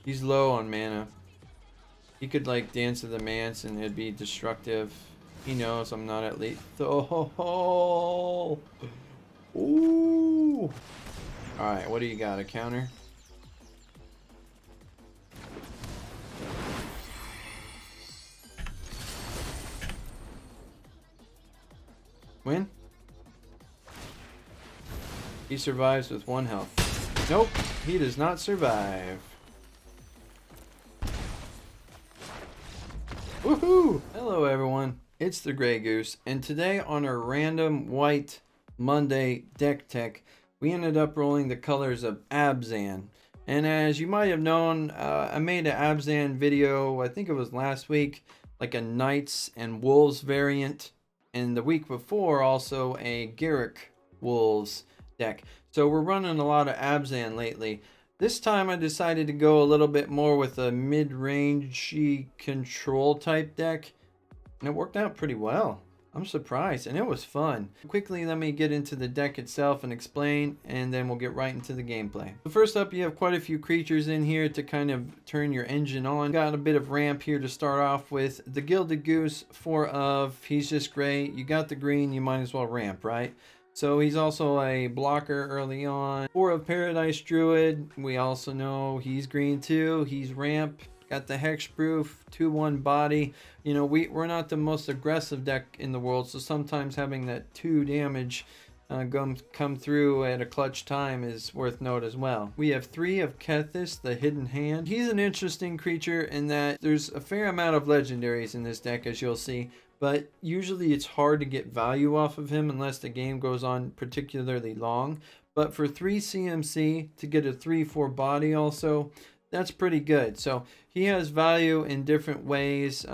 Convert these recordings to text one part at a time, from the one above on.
He's low on mana. He could like Dance of the Manse and it'd be destructive. He knows I'm not at lethal. Ooh. Alright, what do you got? A counter? Win? He survives with 1 health. Nope, he does not survive. Woohoo! Hello everyone, it's the Grey Goose, and today on our random white Monday deck tech, we ended up rolling the colors of Abzan. And as you might have known, I made an Abzan video, I think it was last week, like a Knights and Wolves variant, and the week before also a Garruk Wolves deck. So we're running a lot of Abzan lately. This time I decided to go a little bit more with a mid-range control type deck, and it worked out pretty well. I'm surprised, and it was fun. Quickly, let me get into the deck itself and explain, and then we'll get right into the gameplay. So first up, you have quite a few creatures in here to kind of turn your engine on. Got a bit of ramp here to start off with. The Gilded Goose, 4 of, he's just great. You got the green, you might as well ramp, right? So he's also a blocker early on. 4 of Paradise Druid. We also know he's green too. He's ramp. Got the hexproof, 2/1 body. You know, we're not the most aggressive deck in the world, so sometimes having that 2 damage come through at a clutch time is worth note as well. We have 3 of Kethis, the Hidden Hand. He's an interesting creature in that there's a fair amount of legendaries in this deck, as you'll see. But usually it's hard to get value off of him unless the game goes on particularly long. But for 3 CMC to get a 3/4 body also, that's pretty good. So he has value in different ways.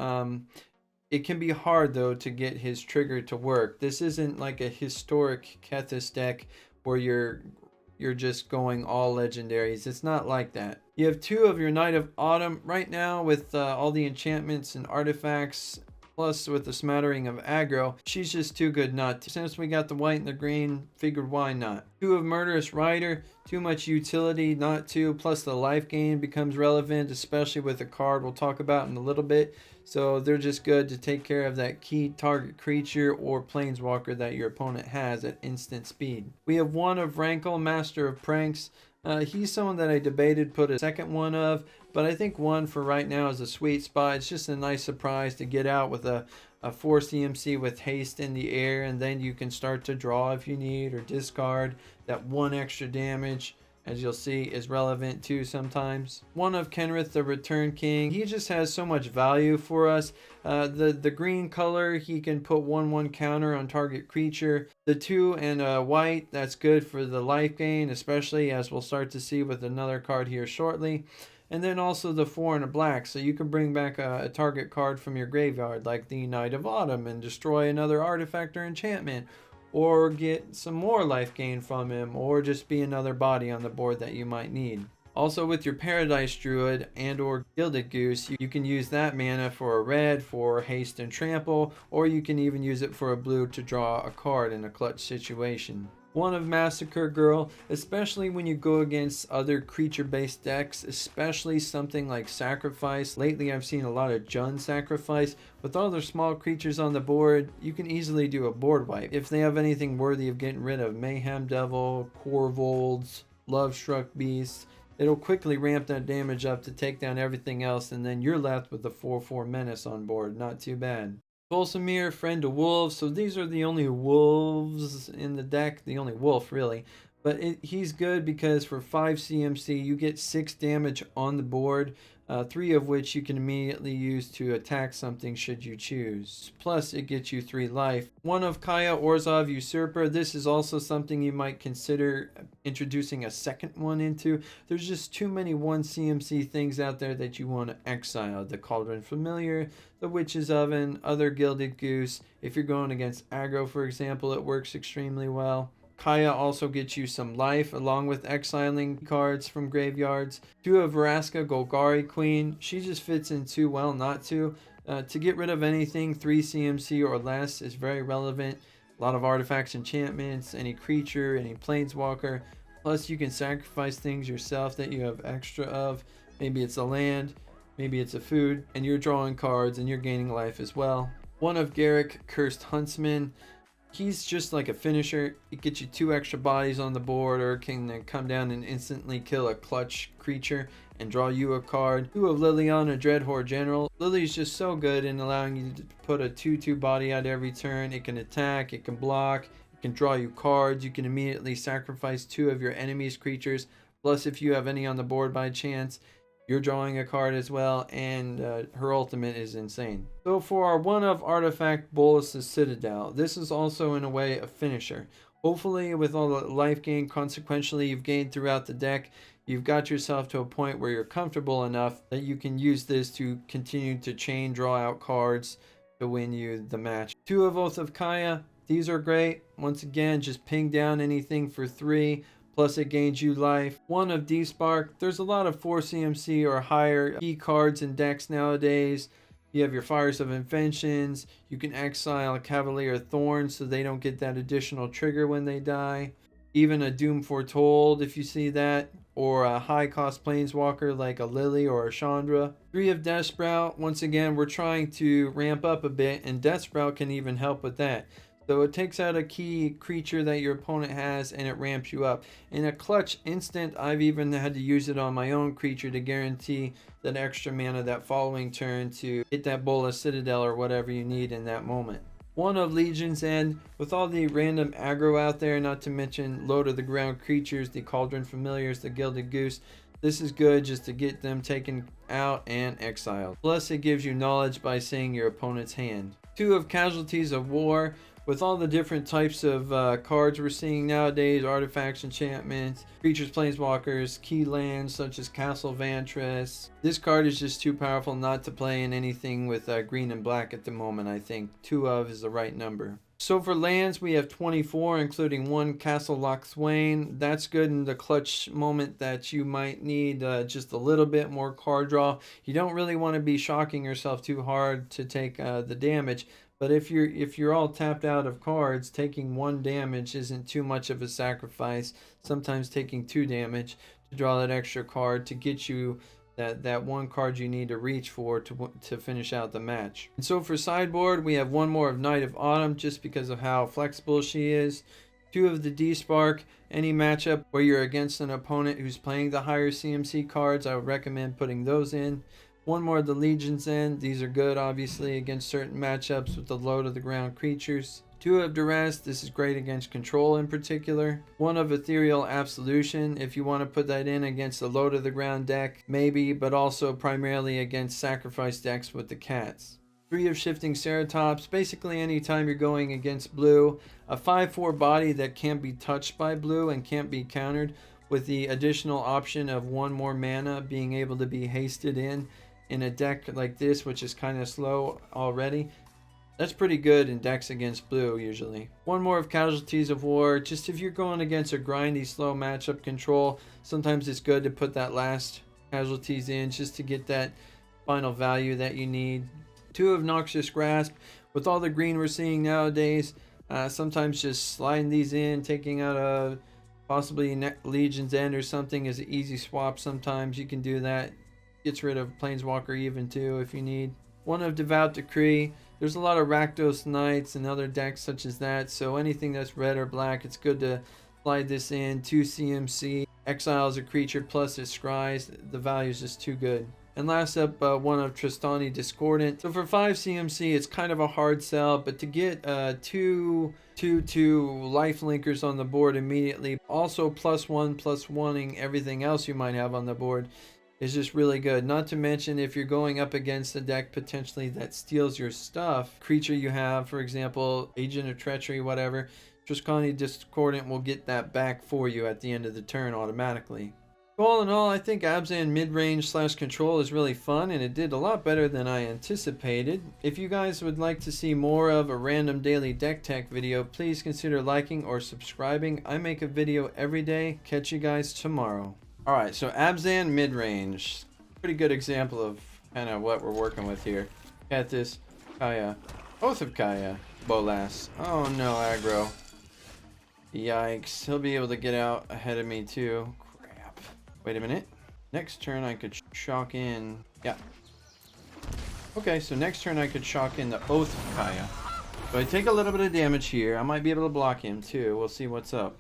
It can be hard though to get his trigger to work. This isn't like a historic Kethis deck where you're just going all legendaries. It's not like that. You have 2 of your Knight of Autumn right now with all the enchantments and artifacts. Plus, with a smattering of aggro, she's just too good not to. Since we got the white and the green, figured why not. 2 of Murderous Rider, too much utility not to. Plus, the life gain becomes relevant, especially with a card we'll talk about in a little bit. So they're just good to take care of that key target creature or planeswalker that your opponent has at instant speed. We have 1 of Rankle, Master of Pranks. He's someone that I debated put a second 1 of, but I think 1 for right now is a sweet spot. It's just a nice surprise to get out with a 4 CMC with haste in the air, and then you can start to draw if you need or discard. That 1 extra damage, as you'll see, is relevant too sometimes. 1 of Kenrith, the Return King. He just has so much value for us. The green color, he can put 1/1 counter on target creature. The 2 and white, that's good for the life gain, especially as we'll start to see with another card here shortly. And then also the 4 and a black, so you can bring back a target card from your graveyard, like the Knight of Autumn, and destroy another artifact or enchantment, or get some more life gain from him, or just be another body on the board that you might need. Also with your Paradise Druid and or Gilded Goose, you can use that mana for a red for haste and trample, or you can even use it for a blue to draw a card in a clutch situation. 1 of Massacre Girl, especially when you go against other creature-based decks, especially something like Sacrifice. Lately I've seen a lot of Jund Sacrifice. With all their small creatures on the board, you can easily do a board wipe. If they have anything worthy of getting rid of, Mayhem Devil, Corvolds, Love Struck Beast, it'll quickly ramp that damage up to take down everything else, and then you're left with a 4/4 menace on board. Not too bad. Volsamir, Friend of Wolves. So these are the only wolves in the deck, the only wolf really. But he's good because for 5 CMC you get 6 damage on the board, 3 of which you can immediately use to attack something should you choose. Plus it gets you 3 life. 1 of Kaya Orzhov, Usurper. This is also something you might consider introducing a second one into. There's just too many 1 CMC things out there that you want to exile. The Cauldron Familiar, the Witch's Oven, other Gilded Goose. If you're going against aggro, for example, it works extremely well. Kaya also gets you some life along with exiling cards from graveyards. 2 of Vraska, Golgari Queen. She just fits in too well not to. To get rid of anything 3 CMC or less is very relevant. A lot of artifacts, enchantments, any creature, any planeswalker. Plus you can sacrifice things yourself that you have extra of. maybe it's a land, maybe it's a food, and you're drawing cards and you're gaining life as well. One of Garruk, Cursed Huntsman. He's just like a finisher. He gets you 2 extra bodies on the board, or can then come down and instantly kill a clutch creature and draw you a card. 2 of Liliana, Dreadhorde General. Lily's just so good in allowing you to put a 2/2 body out every turn. It can attack, it can block, it can draw you cards. You can immediately sacrifice 2 of your enemy's creatures. Plus, if you have any on the board by chance, you're drawing a card as well, and her ultimate is insane. So for our 1 of Artifact, Bolas Citadel, this is also in a way a finisher. Hopefully with all the life gain consequentially you've gained throughout the deck, you've got yourself to a point where you're comfortable enough that you can use this to continue to chain draw out cards to win you the match. 2 of Oath of Kaya, these are great. Once again, just ping down anything for 3. Plus it gains you life. 1 of D-Spark. There's a lot of 4 CMC or higher key cards in decks nowadays. You have your Fires of Inventions. You can exile a Cavalier Thorn so they don't get that additional trigger when they die. Even a Doom Foretold if you see that. Or a high cost Planeswalker like a Lily or a Chandra. 3 of Death Sprout. Once again, we're trying to ramp up a bit, and Death Sprout can even help with that. So it takes out a key creature that your opponent has and it ramps you up. In a clutch instant, I've even had to use it on my own creature to guarantee that extra mana that following turn to hit that Bolas Citadel or whatever you need in that moment. 1 of Legion's End. With all the random aggro out there, not to mention low to the ground creatures, the Cauldron Familiars, the Gilded Goose, this is good just to get them taken out and exiled. Plus it gives you knowledge by seeing your opponent's hand. 2 of Casualties of War. With all the different types of cards we're seeing nowadays, artifacts, enchantments, creatures, planeswalkers, key lands such as Castle Vantress. This card is just too powerful not to play in anything with green and black at the moment. I think 2 of is the right number. So for lands, we have 24, including 1 Castle Locthwain. That's good in the clutch moment that you might need just a little bit more card draw. You don't really want to be shocking yourself too hard to take the damage. But if you're all tapped out of cards, taking 1 damage isn't too much of a sacrifice. Sometimes taking 2 damage to draw that extra card to get you that 1 card you need to reach for to finish out the match. And so for sideboard, we have 1 more of Knight of Autumn just because of how flexible she is. 2 of the D-Spark. Any matchup where you're against an opponent who's playing the higher CMC cards, I would recommend putting those in. 1 more of the Legion's End. These are good obviously against certain matchups with the low to the ground creatures. 2 of Duress. This is great against control in particular. 1 of Ethereal Absolution. If you want to put that in against the low to the ground deck, maybe, but also primarily against sacrifice decks with the cats. 3 of Shifting Ceratops. Basically anytime you're going against blue. A 5/4 body that can't be touched by blue and can't be countered, with the additional option of 1 more mana being able to be hasted in a deck like this, which is kind of slow already. That's pretty good in decks against blue usually. 1 more of Casualties of War. Just if you're going against a grindy slow matchup control, sometimes it's good to put that last casualties in just to get that final value that you need. 2 of Noxious Grasp. With all the green we're seeing nowadays, sometimes just sliding these in, taking out a possibly Legion's End or something is an easy swap. Sometimes you can do that. Gets rid of Planeswalker even too if you need. 1 of Devout Decree. There's a lot of Rakdos Knights and other decks such as that, so anything that's red or black, it's good to slide this in. 2 CMC. Exiles a creature plus it scries. The value is just too good. And last up, 1 of Tristani Discordant. So for 5 CMC, it's kind of a hard sell, but to get 2 life linkers on the board immediately, also +1/+1ing everything else you might have on the board, is just really good. Not to mention if you're going up against a deck potentially that steals your stuff, creature you have, for example, Agent of Treachery, whatever, Tristani Discordant will get that back for you at the end of the turn automatically. All in all, I think Abzan midrange / control is really fun, and it did a lot better than I anticipated. If you guys would like to see more of a random daily deck tech video, please consider liking or subscribing. I make a video every day. Catch you guys tomorrow. Alright, so Abzan midrange. Pretty good example of kind of what we're working with here. Got this Kaya. Oath of Kaya. Bolas. Oh no, aggro. Yikes. He'll be able to get out ahead of me too. Crap. Wait a minute. Next turn I could shock in. Yeah. Okay, so next turn I could shock in the Oath Kaya. So I take a little bit of damage here. I might be able to block him too. We'll see what's up.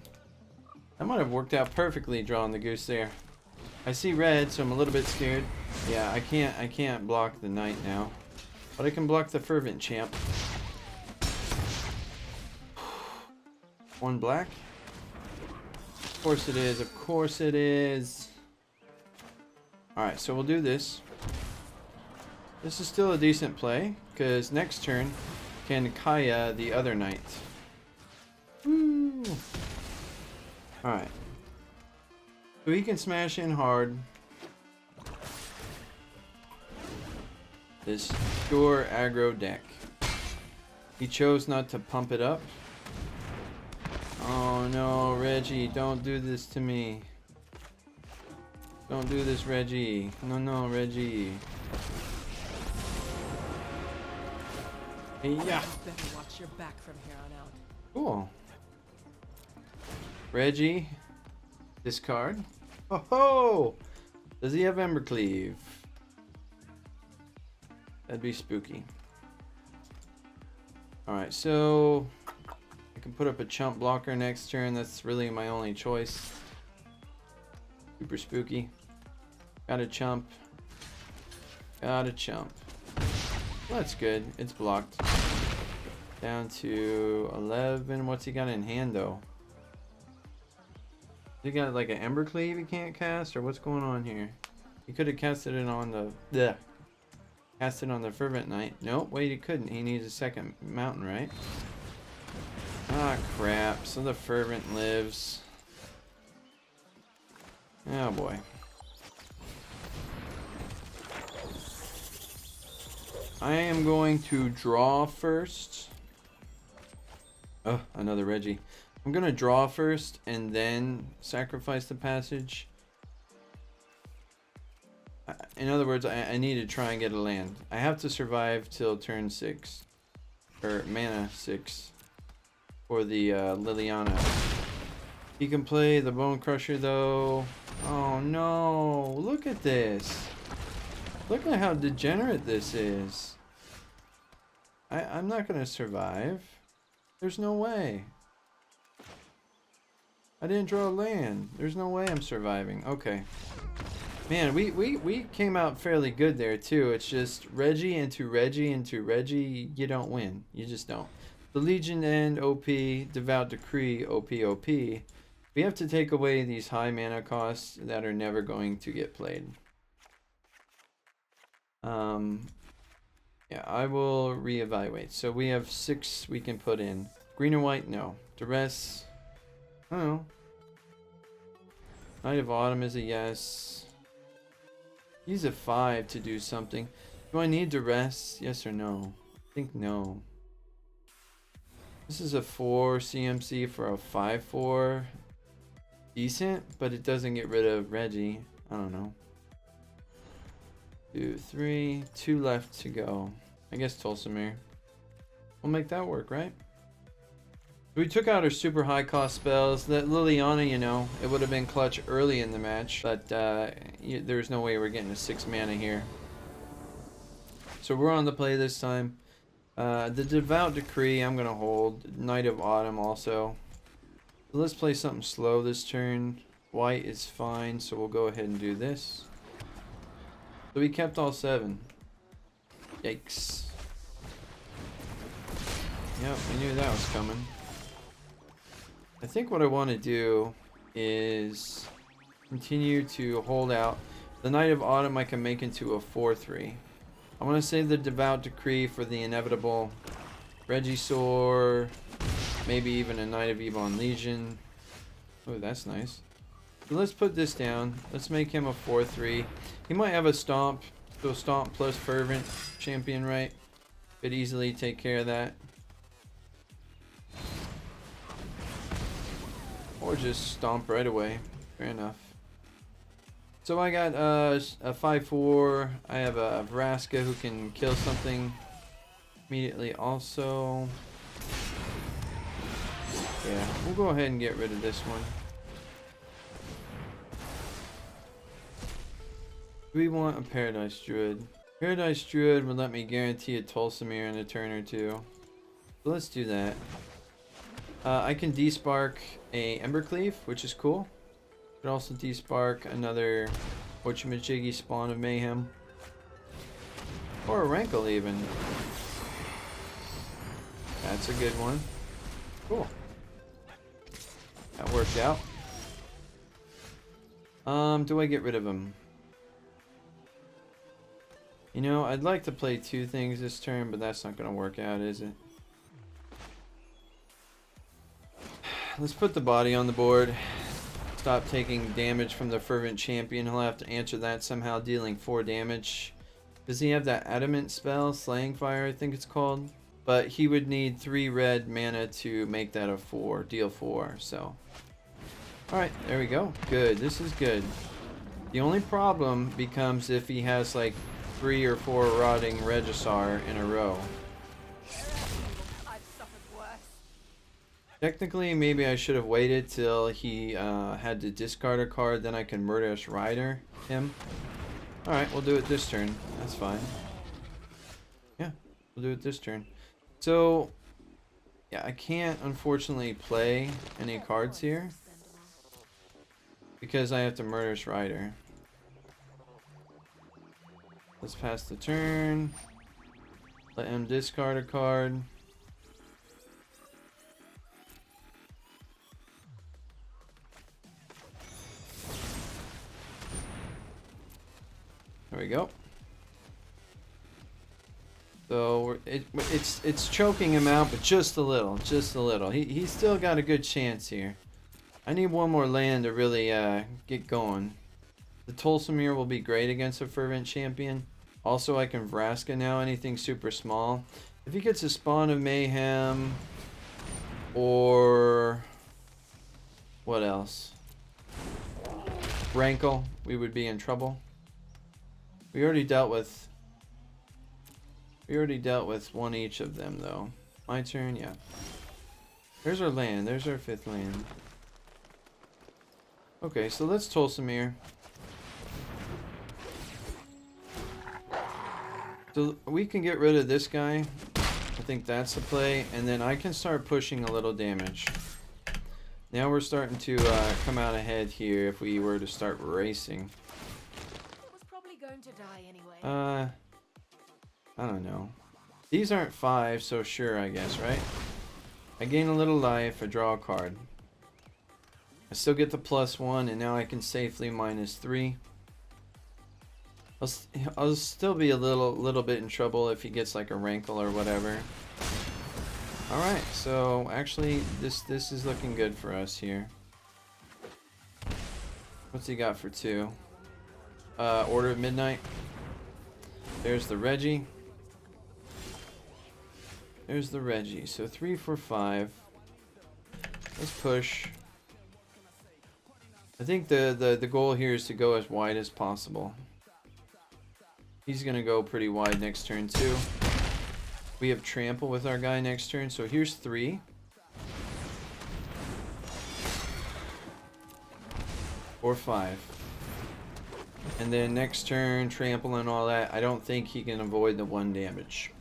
That might have worked out perfectly drawing the Goose there. I see red, so I'm a little bit scared. Yeah, I can't block the Knight now. But I can block the Fervent Champ. One black. Of course it is, of course it is. Alright, so we'll do this. This is still a decent play, because next turn can Kaya the other Knight. Woo! Alright. So he can smash in hard. This pure aggro deck. He chose not to pump it up. Oh no, Reggie, don't do this to me. Don't do this, Reggie. No, no, Reggie. Yeah. Better watch your back from here on out. Cool. Reggie. Discard. Oh ho! Does he have Embercleave? That'd be spooky. Alright, so I can put up a chump blocker next turn. That's really my only choice. Super spooky. Got a chump. Got a chump. Well, that's good. It's blocked. Down to 11. What's he got in hand though? He got like an Embercleave he can't cast, or what's going on here? He could have casted it on the cast it on the Fervent Knight. Nope, wait, he couldn't. He needs a second mountain, right? Ah, crap. So the Fervent lives. Oh boy. I am going to draw first. Oh, another Reggie. I'm going to draw first and then sacrifice the passage. In other words, I need to try and get a land. I have to survive till turn 6. Or mana 6. For the Liliana. He can play the Bone Crusher though. Oh no, look at this. Look at how degenerate this is. I'm not going to survive. There's no way. I didn't draw a land. There's no way I'm surviving. Okay. Man, we came out fairly good there too. It's just Reggie into Reggie into Reggie. You don't win. You just don't. The Legion End OP, Devout Decree OP. We have to take away these high mana costs that are never going to get played. Yeah, I will reevaluate. So we have 6 we can put in. Green or white? No. Duress? I don't know. Knight of Autumn is a yes. Use a 5 to do something. Do I need Duress? Yes or no? I think no. This is a 4 CMC for a 5/4. Decent, but it doesn't get rid of Reggie. I don't know. 2, 3, 2 left to go. I guess Tulsimir. We'll make that work, right? We took out our super high cost spells. That Liliana, you know, it would have been clutch early in the match, but there's no way we're getting a 6 mana here. So we're on the play this time. The Devout Decree, I'm going to hold. Knight of Autumn also. So let's play something slow this turn. White is fine, so we'll go ahead and do this. So we kept all 7. Yikes. Yep, I knew that was coming. I think what I want to do is continue to hold out. The Knight of Autumn I can make into a 4/3. I want to save the Devout Decree for the inevitable Regisaur, maybe even a Knight of Ebon Legion. Oh, that's nice. So let's put this down. Let's make him a 4/3. He might have a Stomp, so Stomp plus Fervent Champion, right? Could easily take care of that. Or just Stomp right away. Fair enough. So I got a 5/4. I have a Vraska who can kill something immediately also. Yeah, we'll go ahead and get rid of this one. Do we want a Paradise Druid? Paradise Druid would let me guarantee a Tulsamere in a turn or two. So let's do that. I can despark a Embercleave, which is cool. Could also despark another whatchamajiggy Spawn of Mayhem. Or a Rankle even. That's a good one. Cool. That worked out. Do I get rid of him? You know, I'd like to play two things this turn, but that's not going to work out, is it? Let's put the body on the board. Stop taking damage from the Fervent Champion. He'll have to answer that somehow, dealing 4 damage. Does he have that Adamant spell? Slaying Fire, I think it's called. But he would need 3 red mana to make that a 4, deal 4, so. Alright, there we go. Good, this is good. The only problem becomes if he has like 3 or 4 Rotting Regisar in a row. Technically, maybe I should have waited till he had to discard a card, then I can Murderous Rider him. Alright, we'll do it this turn. That's fine. Yeah, we'll do it this turn. So, yeah, I can't unfortunately play any cards here because I have to Murderous Rider. Let's pass the turn. Let him discard a card. There we go. So it's choking him out, but just a little, just a little. He's still got a good chance here. I need one more land to really get going. The Tulsamere will be great against a Fervent Champion. Also, I can Vraska now, anything super small. If he gets a Spawn of Mayhem, or what else? Rankle, we would be in trouble. We already dealt with one each of them though. My turn, yeah. There's our land, there's our 5th land. Okay, so let's Tulsamere. So we can get rid of this guy. I think that's the play, and then I can start pushing a little damage. Now we're starting to come out ahead here if we were to start racing. Going to die anyway. I don't know. These aren't 5, so sure, I guess, right? I gain a little life, I draw a card. I still get the +1, and now I can safely -3. I'll still be a little bit in trouble if he gets like a Rankle or whatever. Alright, so actually this is looking good for us here. What's he got for 2? Order of Midnight. There's the Reggie. There's the Reggie. So 3 for 5. Let's push. I think the goal here is to go as wide as possible. He's gonna go pretty wide next turn too. We have Trample with our guy next turn, so here's 3. Or 5. And then next turn, Trample and all that. I don't think he can avoid the 1 damage.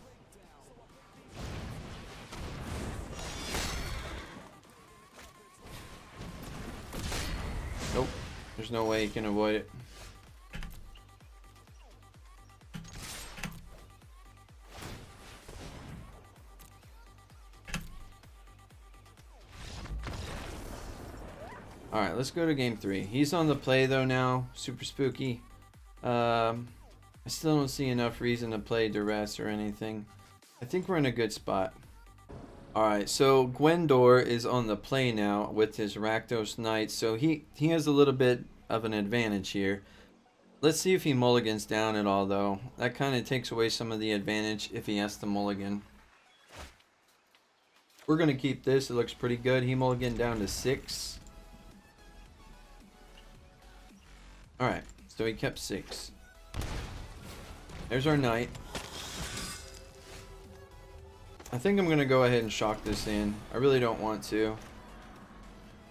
Nope. There's no way he can avoid it. Alright, let's go to game 3. He's on the play though now. Super spooky. I still don't see enough reason to play Duress or anything. I think we're in a good spot. Alright, so Gwendor is on the play now with his Rakdos Knights. So he has a little bit of an advantage here. Let's see if he mulligans down at all though. That kind of takes away some of the advantage if he has to mulligan. We're going to keep this. It looks pretty good. He mulliganed down to 6. Alright, so he kept 6. There's our knight. I think I'm going to go ahead and shock this in. I really don't want to.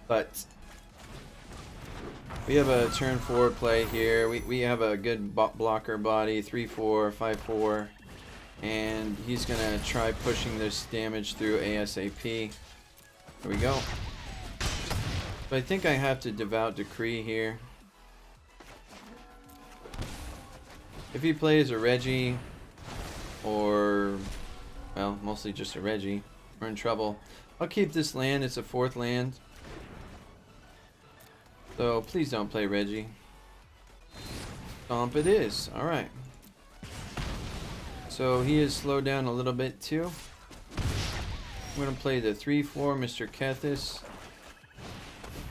But We have a turn 4 play here. We have a good blocker body, 3-4, 5-4. And he's going to try pushing this damage through ASAP. There we go. But I think I have to Devout Decree here. If he plays a Reggie, or, well, mostly just a Reggie, we're in trouble. I'll keep this land. It's a 4th land. So please don't play Reggie. Stomp it is. Alright. So he is slowed down a little bit too. I'm going to play the 3-4 Mr. Kethis.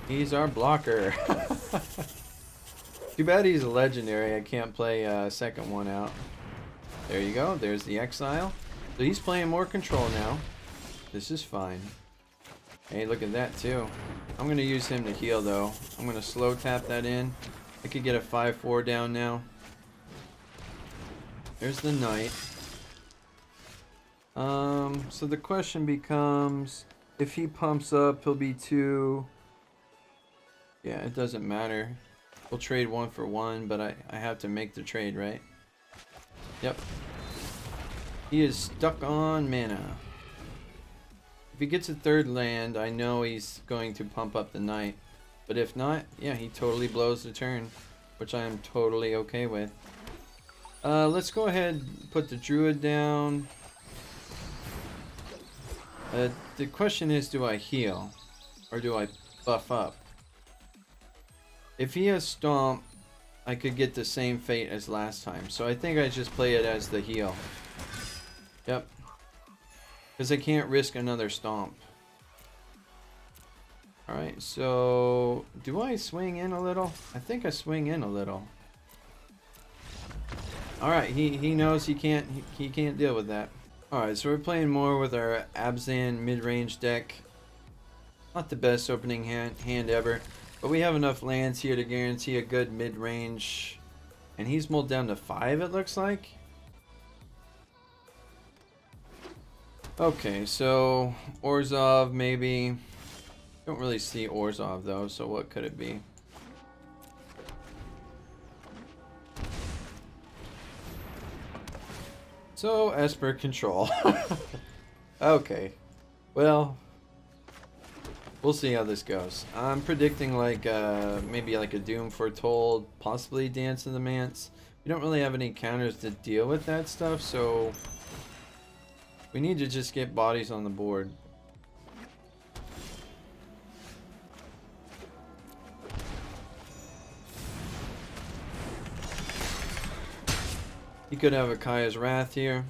He's our blocker. Too bad he's a legendary. I can't play a second one out. There you go. There's the Exile. So he's playing more control now. This is fine. Hey, look at that too. I'm going to use him to heal though. I'm going to slow tap that in. I could get a 5-4 down now. There's the Knight. So the question becomes, if he pumps up, he'll be 2. Yeah, it doesn't matter. We'll trade 1 for 1, but I have to make the trade, right? Yep. He is stuck on mana. If he gets a 3rd land, I know he's going to pump up the Knight. But if not, yeah, he totally blows the turn, which I am totally okay with. Let's go ahead and put the Druid down. The question is, do I heal? Or do I buff up? If he has Stomp, I could get the same fate as last time. So I think I just play it as the heal. Yep. Because I can't risk another Stomp. Alright, so do I swing in a little? I think I swing in a little. Alright, he knows he can't deal with that. Alright, so we're playing more with our Abzan mid-range deck. Not the best opening hand ever, but we have enough lands here to guarantee a good mid-range. And he's mulled down to 5, it looks like. Okay, so Orzhov maybe. Don't really see Orzhov though, so what could it be? So, Esper control. Okay. Well, we'll see how this goes. I'm predicting like maybe like a Doom Foretold, possibly Dance of the Manse. We don't really have any counters to deal with that stuff, so we need to just get bodies on the board. He could have a Kaya's Wrath here.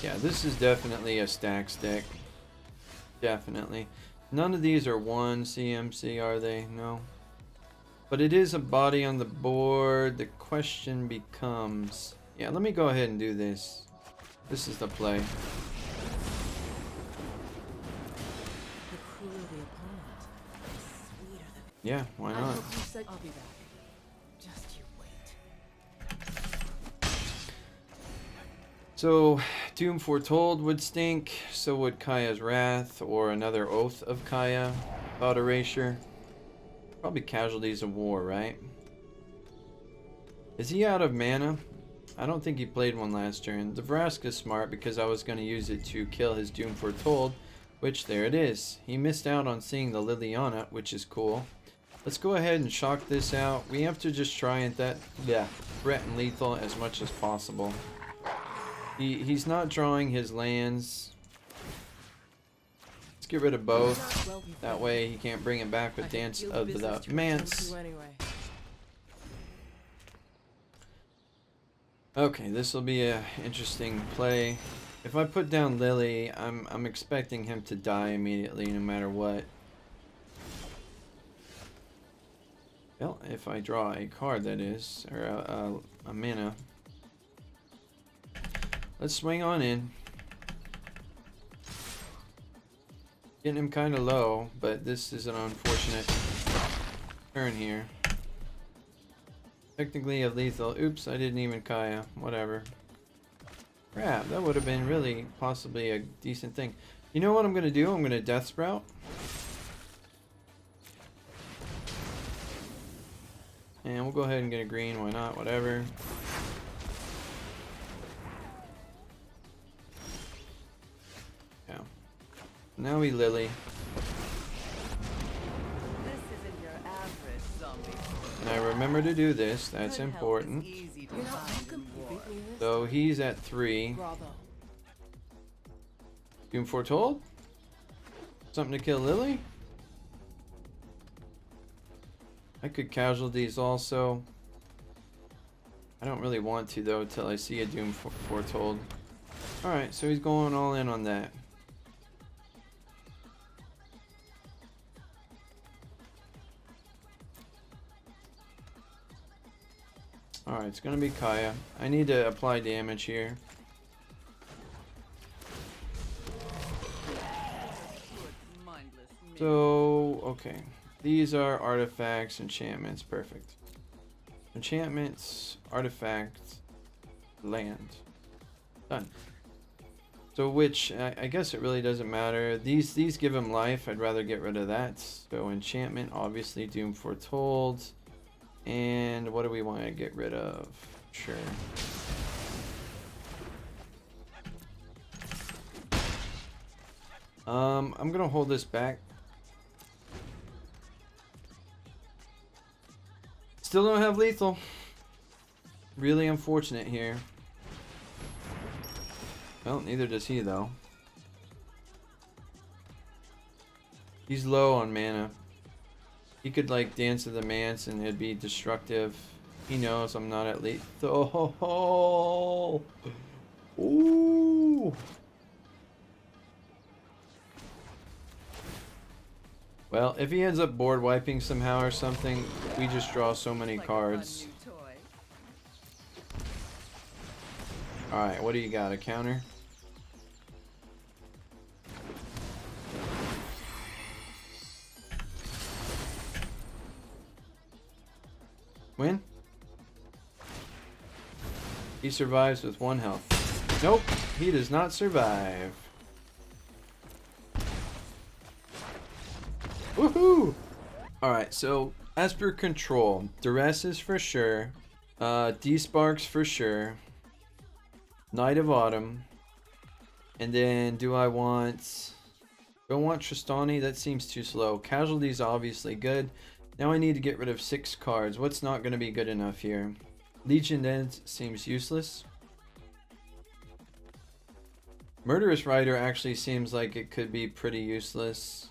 Yeah, this is definitely a Stax deck. Definitely. None of these are 1 CMC, are they? No. But it is a body on the board. The question becomes... Yeah, let me go ahead and do this. This is the play. Yeah, why not? I'll be back. Just you wait. So, Doom Foretold would stink. So would Kaya's Wrath or another Oath of Kaya. About Erasure. Probably Casualties of War, right? Is he out of mana? I don't think he played one last turn. The Vraska's smart because I was going to use it to kill his Doom Foretold, which there it is. He missed out on seeing the Liliana, which is cool. Let's go ahead and shock this out. We have to just try and threaten lethal as much as possible. He's not drawing his lands. Let's get rid of both. That way he can't bring it back with Dance of the Manse. Okay, this will be a interesting play. If I put down Lily, I'm expecting him to die immediately no matter what. Well, if I draw a card, that is, or a mana. Let's swing on in. Getting him kind of low, but this is an unfortunate turn here. Technically a lethal. Oops, I didn't even Kaya. Whatever. Crap, that would have been really possibly a decent thing. You know what I'm going to do? I'm going to Death Sprout. And we'll go ahead and get a green, why not, whatever. Yeah. Now we Lily. This isn't your average zombie. Now remember to do this, that's Good health is important. easy to You're not find welcome. in You war. beat me this So time. he's at 3. Bravo. Doom Foretold? Something to kill Lily? I could casualties also. I don't really want to though till I see a Doom Foretold. Alright, so he's going all in on that. Alright, it's gonna be Kaya. I need to apply damage here. Mindless me. So, okay. These are artifacts, enchantments, perfect. Enchantments, artifacts, land. Done. So which, I guess it really doesn't matter. These give him life, I'd rather get rid of that. So enchantment, obviously Doom Foretold. And what do we want to get rid of? Sure. I'm gonna hold this back. Still don't have lethal. Really unfortunate here. Well, neither does he though. He's low on mana. He could like Dance of the Manse and it'd be destructive. He knows I'm not at lethal. Ooh. Well, if he ends up board wiping somehow or something, we just draw so many Like a fun cards. new toy. Alright, what do you got? A counter? Win? He survives with 1 health. Nope, he does not survive. Woohoo! Alright, so as per control, Duress is for sure. D-Sparks for sure. Knight of Autumn. And then do I want Tristani? That seems too slow. Casualty's obviously good. Now I need to get rid of 6 cards. What's not going to be good enough here? Legion Ends seems useless. Murderous Rider actually seems like it could be pretty useless.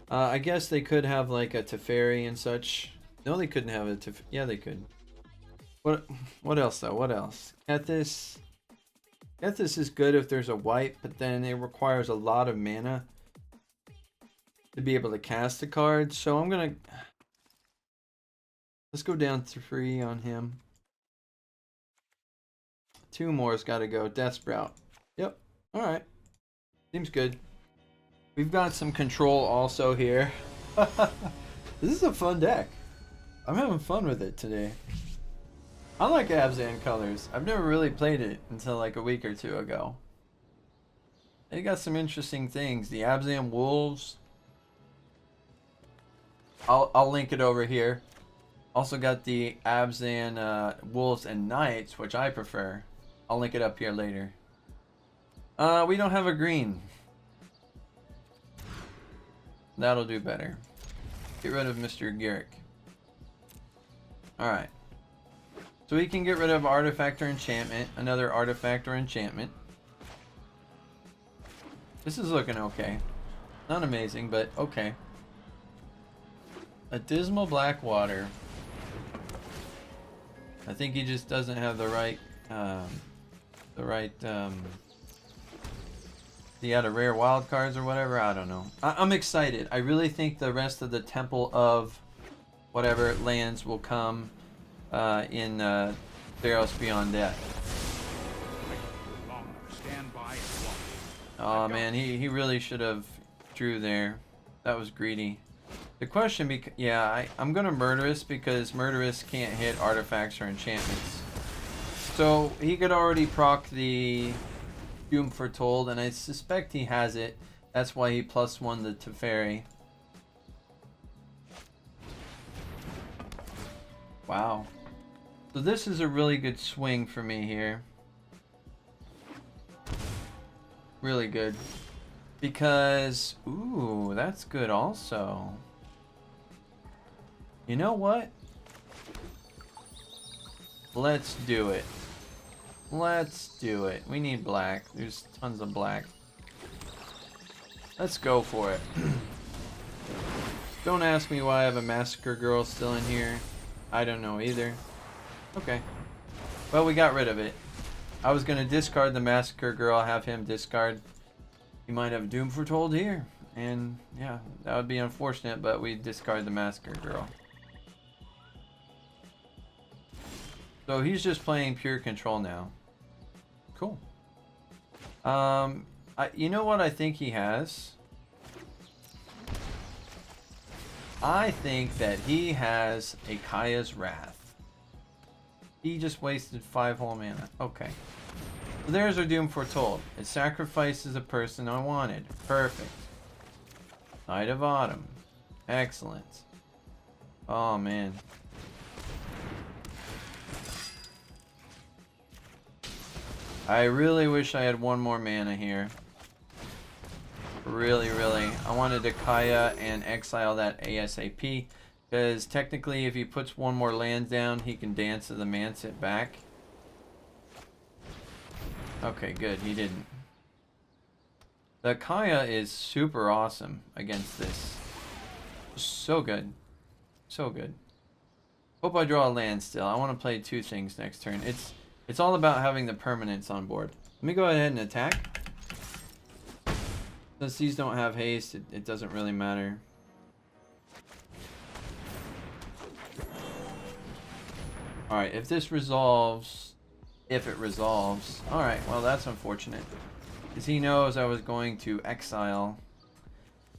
I guess they could have like a Teferi and such. No, they couldn't have a Teferi. Yeah, they could. What else though? What else? Kethis. Kethis is good if there's a wipe, but then it requires a lot of mana to be able to cast a card. So I'm gonna... Let's go down to 3 on him. 2 more's gotta go. Death Sprout. Yep. Alright. Seems good. We've got some control also here. This is a fun deck. I'm having fun with it today. I like Abzan colors. I've never really played it until like a week or 2 ago. They got some interesting things. The Abzan Wolves. I'll link it over here. Also got the Abzan Wolves and Knights, which I prefer. I'll link it up here later. We don't have a green. That'll do better. Get rid of Mr. Garruk. Alright. So we can get rid of Artifact or Enchantment. Another Artifact or Enchantment. This is looking okay. Not amazing, but okay. A Dismal Blackwater. I think he just doesn't have the right... He had a rare wild cards or whatever. I don't know. I'm excited. I really think the rest of the Temple of whatever lands will come in Theros Beyond Death. Oh man, he really should have drew there. That was greedy. The question I'm gonna Murderous because Murderous can't hit artifacts or enchantments. So he could already proc the Doom Foretold, and I suspect he has it. That's why he +1 the Teferi. Wow. So this is a really good swing for me here. Really good. Because, ooh, that's good also. You know what? Let's do it. Let's do it. We need black. There's tons of black. Let's go for it. Don't ask me why I have a massacre girl still in here. I don't know either. Okay. Well, we got rid of it. I was going to discard the massacre girl, have him discard. He might have Doom Foretold here. And yeah, that would be unfortunate, but we discard the massacre girl. So he's just playing pure control now. Cool. You know what I think he has? I think that he has a Kaya's Wrath. He just wasted 5 whole mana. Okay. So there's our Doom Foretold. It sacrifices a person I wanted. Perfect. Knight of Autumn. Excellent. Oh, man. I really wish I had one more mana here. Really, really. I wanted to Kaya and exile that ASAP. Because technically if he puts one more land down, he can dance to the Mansit back. Okay, good. He didn't. The Kaya is super awesome against this. So good. So good. Hope I draw a land still. I want to play 2 things next turn. It's all about having the permanents on board. Let me go ahead and attack. Since these don't have haste, it doesn't really matter. Alright, if this resolves... If it resolves... Alright, well that's unfortunate. Because he knows I was going to exile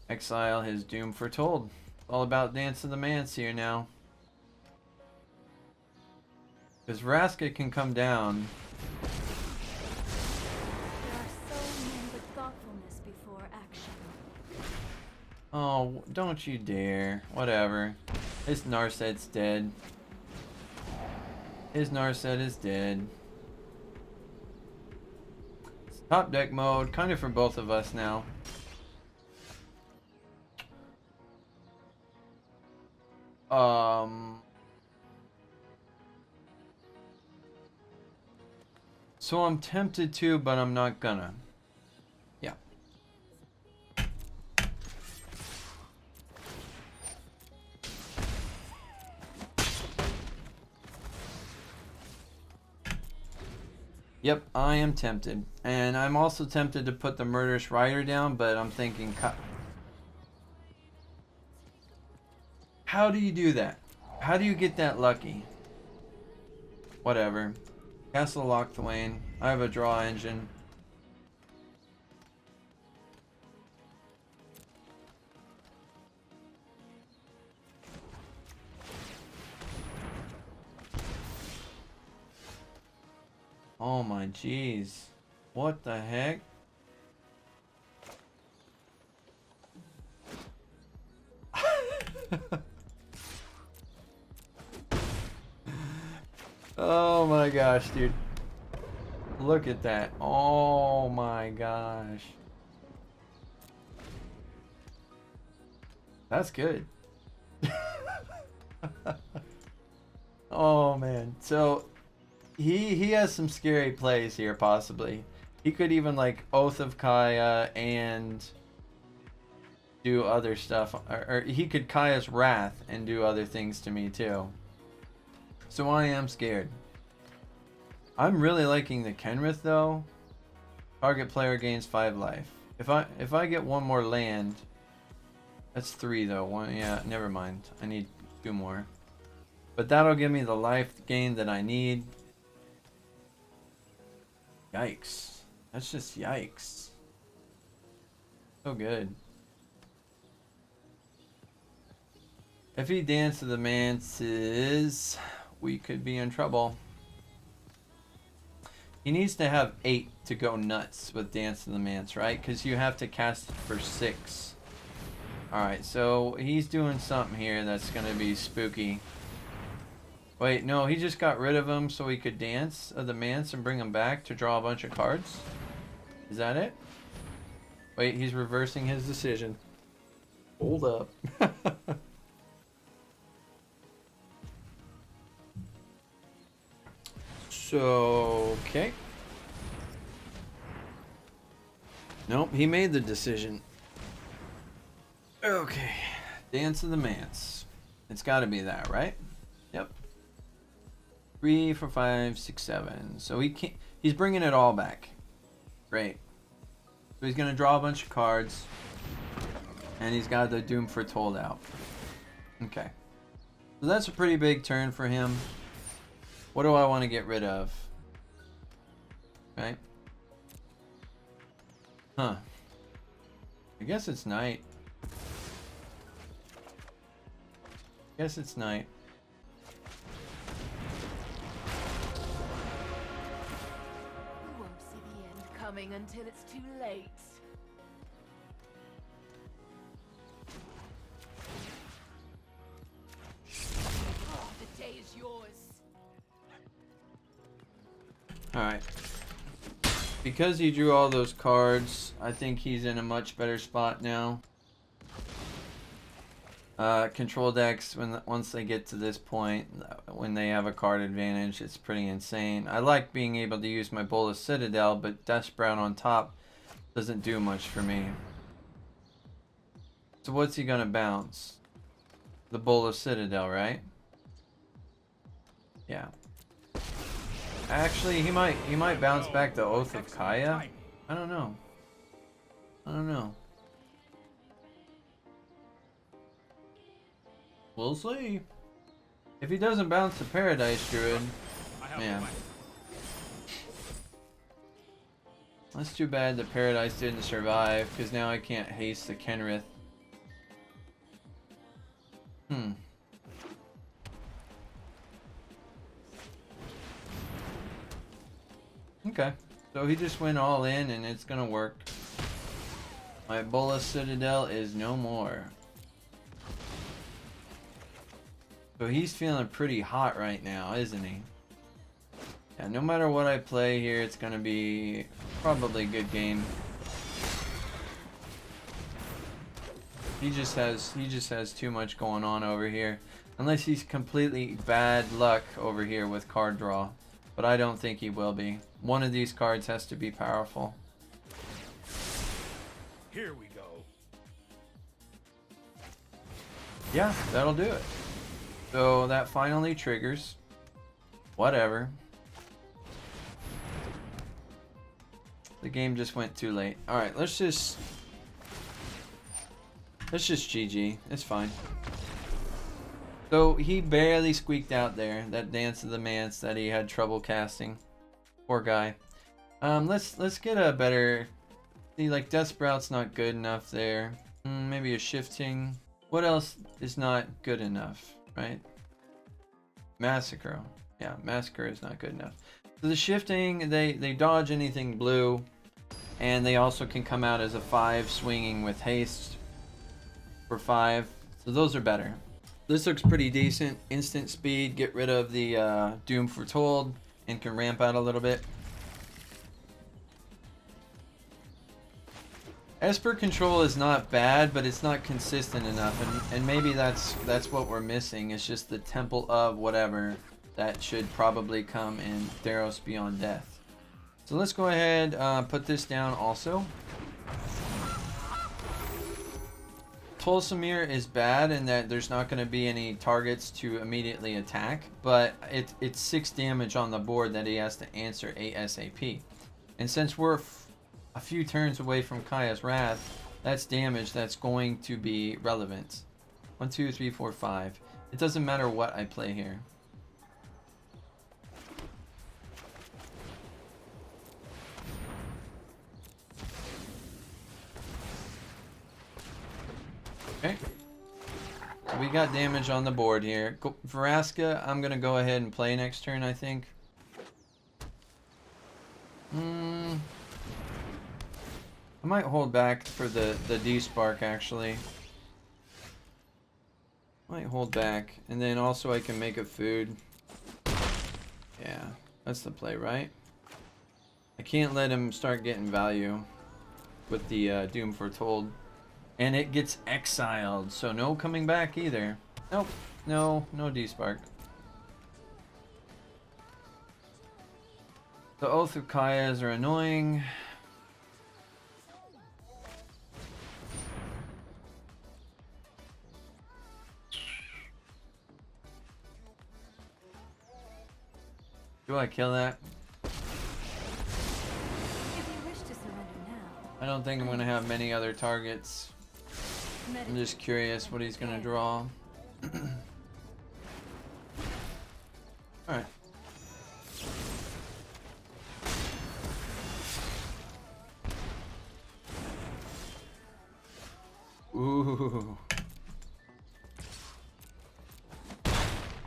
his Doom Foretold. It's all about Dance of the Mance here now. Because Vraska can come down. There are so many with thoughtfulness before action. Oh, don't you dare. Whatever. His Narset's dead. His Narset is dead. It's top deck mode, kind of for both of us now. So I'm tempted to, but I'm not gonna. Yeah. Yep, I am tempted. And I'm also tempted to put the Murderous Rider down, but I'm thinking... How do you do that? How do you get that lucky? Whatever. Castle Locthwain. I have a draw engine. Oh my jeez. What the heck? Oh my gosh, dude. Look at that. Oh my gosh. That's good. Oh man. So he has some scary plays here possibly. He could even like Oath of Kaya and do other stuff, or he could Kaya's Wrath and do other things to me too. So I am scared. I'm really liking the Kenrith though. Target player gains 5 life. If I get one more land, that's 3 though. One, yeah, never mind. I need 2 more. But that'll give me the life gain that I need. Yikes. That's just yikes. So good. If he Dance to the Mances, we could be in trouble. He needs to have 8 to go nuts with Dance to the Mance, right? Because you have to cast it for 6. Alright, so he's doing something here that's going to be spooky. Wait, no, he just got rid of them so he could dance the Mance and bring them back to draw a bunch of cards? Is that it? Wait, he's reversing his decision. Hold up. So, okay. Nope, he made the decision. Okay. Dance of the Mance. It's got to be that, right? Yep. 3, 4, 5, 6, 7. So he can't. He's bringing it all back. Great. So he's gonna draw a bunch of cards, and he's got the Doom Foretold out. Okay. So that's a pretty big turn for him. What do I want to get rid of? Okay. Huh. I guess it's night. Guess it's night. We won't see the end coming until it's too late. Oh, the day is yours. Alright. Because he drew all those cards, I think he's in a much better spot now. Control decks, once they get to this point, when they have a card advantage, it's pretty insane. I like being able to use my Bolas Citadel, but Death Sprout on top doesn't do much for me. So what's he gonna bounce? The Bolas Citadel, right? Yeah. Actually, he might bounce back the Oath of Kaya. I don't know. I don't know. We'll see. If he doesn't bounce the Paradise Druid, man. That's too bad the Paradise didn't survive, because now I can't haste the Kenrith. Okay, so he just went all in and it's gonna work. My Bolas Citadel is no more. So he's feeling pretty hot right now, isn't he? Yeah, no matter what I play here, it's gonna be probably a good game. He just has too much going on over here. Unless he's completely bad luck over here with card draw. But I don't think he will be. One of these cards has to be powerful. Here we go. Yeah, that'll do it. So that finally triggers. Whatever. The game just went too late. Alright, let's just GG. It's fine. So he barely squeaked out there. That Dance of the Mance that he had trouble casting. Poor guy. Let's get a better. See, like Death Sprout's not good enough there. Maybe a Shifting. What else is not good enough, right? Massacre. Yeah, Massacre is not good enough. So the Shifting, they dodge anything blue, and they also can come out as a 5 swinging with haste for 5. So those are better. This looks pretty decent. Instant speed, get rid of the Doom Foretold, and can ramp out a little bit. Esper control is not bad, but it's not consistent enough, and maybe that's what we're missing. It's just the Temple of whatever that should probably come in Theros Beyond Death. So let's go ahead, put this down also. Tolsimir is bad in that there's not going to be any targets to immediately attack, but it's 6 damage on the board that he has to answer ASAP. And since we're a few turns away from Kaya's Wrath, that's damage that's going to be relevant. 1, 2, 3, 4, 5. It doesn't matter what I play here. Okay. So we got damage on the board here. Vraska, I'm going to go ahead and play next turn, I think. I might hold back for the D-Spark, actually. Might hold back. And then also I can make a food. Yeah, that's the play, right? I can't let him start getting value with the Doom Foretold. And it gets exiled, so no coming back either. Nope, no D-Spark. The Oath of Kayas are annoying. Do I kill that? If you wish to surrender now, I don't think I'm gonna have many other targets. I'm just curious what he's gonna draw. Alright. Ooh.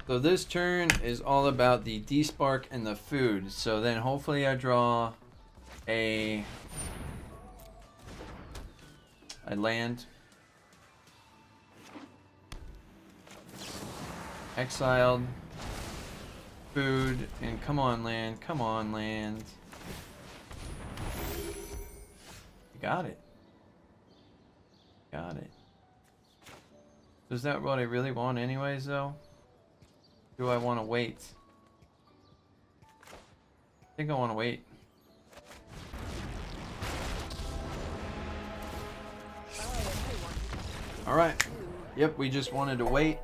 So this turn is all about the D-Spark and the food. So then hopefully I draw a land. Exiled. Food. And come on land. Come on land. Got it. Got it. Is that what I really want anyways though? Do I want to wait? I think I want to wait. Alright. Yep, we just wanted to wait.